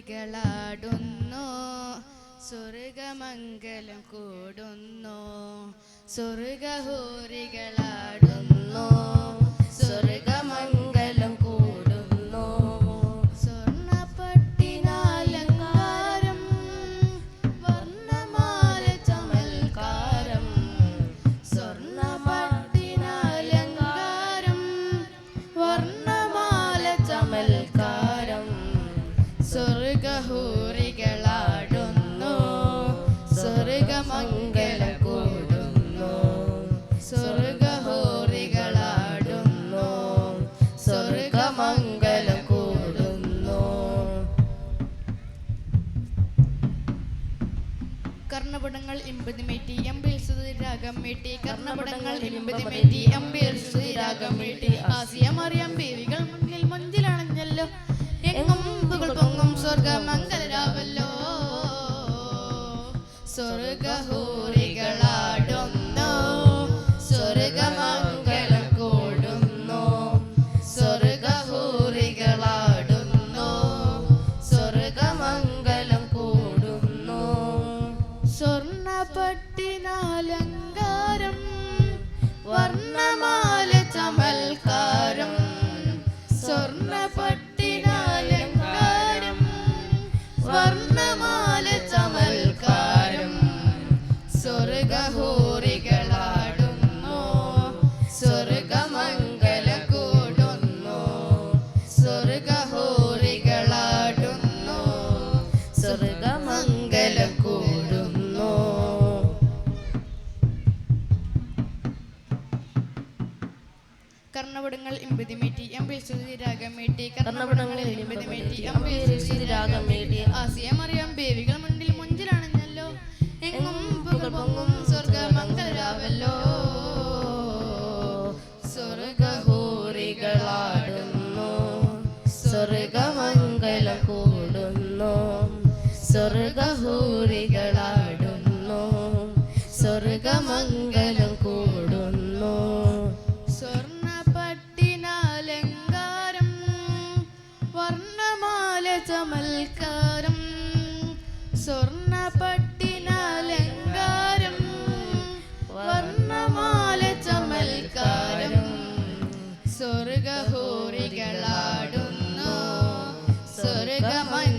സ്വർഗഹൂറികളാടുന്നു സ്വർഗമംഗലം കൂടുന്നു സ്വർഗഹൂറികളാടുന്നു സ്വർഗമംഗലം കൂടുന്നു സ്വർണ്ണപ്പട്ടിനാലങ്കാരം വർണ്ണമാല ചമൽക്കാരം സ്വർണ്ണപ്പട്ടിനാലങ്കാരം വർണ്ണമാല ചമൽക്കാരം സ്വർഗഹൂറികളാടുന്നു സ്വർഗമംഗലം കൂടുന്നു സ്വർഗഹൂറികളാടുന്നു സ്വർഗമംഗലം കൂടുന്നു. കർണപടങ്ങൾ 80 മേറ്റി അമ്പിൽ രാഗം മീട്ടി കർണപടങ്ങൾ 80 മേറ്റി അമ്പിൽ രാഗം മീട്ടി ആസിയ മറിയം ബേവികൾ മുന്നിൽ മഞ്ചിലണഞ്ഞല്ലോ എങ്ങും പുകൾ പൊങ്ങും സ്വർഗമംഗലരാവല്ലോ സ്വർഗഹൂറികളാടുന്നു സ്വർഗമംഗലം കൂടുന്നു സ്വർഗഹൂറികളാടുന്നു സ്വർഗമംഗലം കൂടുന്നു സ്വർണ്ണപ്പട്ടിനാലങ്കാരം വർണ്ണമാല ചമൽക്കാരം സ്വർണ്ണപ്പട്ടിനാലങ്കാരം വർണ്ണമാല ചമൽക്കാരം സ്വർഗഹൂറികളാടുന്നു സ്വർഗമംഗലം കൂടുന്നു സ്വർഗഹൂറികളാടുന്നു സ്വർഗമംഗലം കൂടുന്നു. കർണപടങ്ങൾ 80 മേറ്റി അമ്പിൽ രാഗം മീട്ടി കർണപടങ്ങൾ 80 മേറ്റി അമ്പിൽ രാഗം മീട്ടി ആസിയ മറിയം ബേവികൾ മുന്നിൽ മുഞ്ചിലണഞ്ഞല്ലോ എങ്ങും പുകൾ പൊങ്ങും സ്വർഗമംഗലരാവല്ലോ സ്വർഗഹൂറികളാടുന്നു സ്വർഗമംഗലം കൂടുന്നു സ്വർഗഹൂറികളാടുന്നു സ്വർഗമംഗലം കൂടുന്നു സ്വർണ്ണപ്പട്ടിനാലങ്കാരം വർണ്ണമാല ചമൽക്കാരം സ്വർണ്ണപ്പട്ടിനാലങ്കാരം വർണ്ണമാല ചമൽക്കാരം സ്വർഗഹൂറികളാടുന്നു സ്വർഗമംഗലം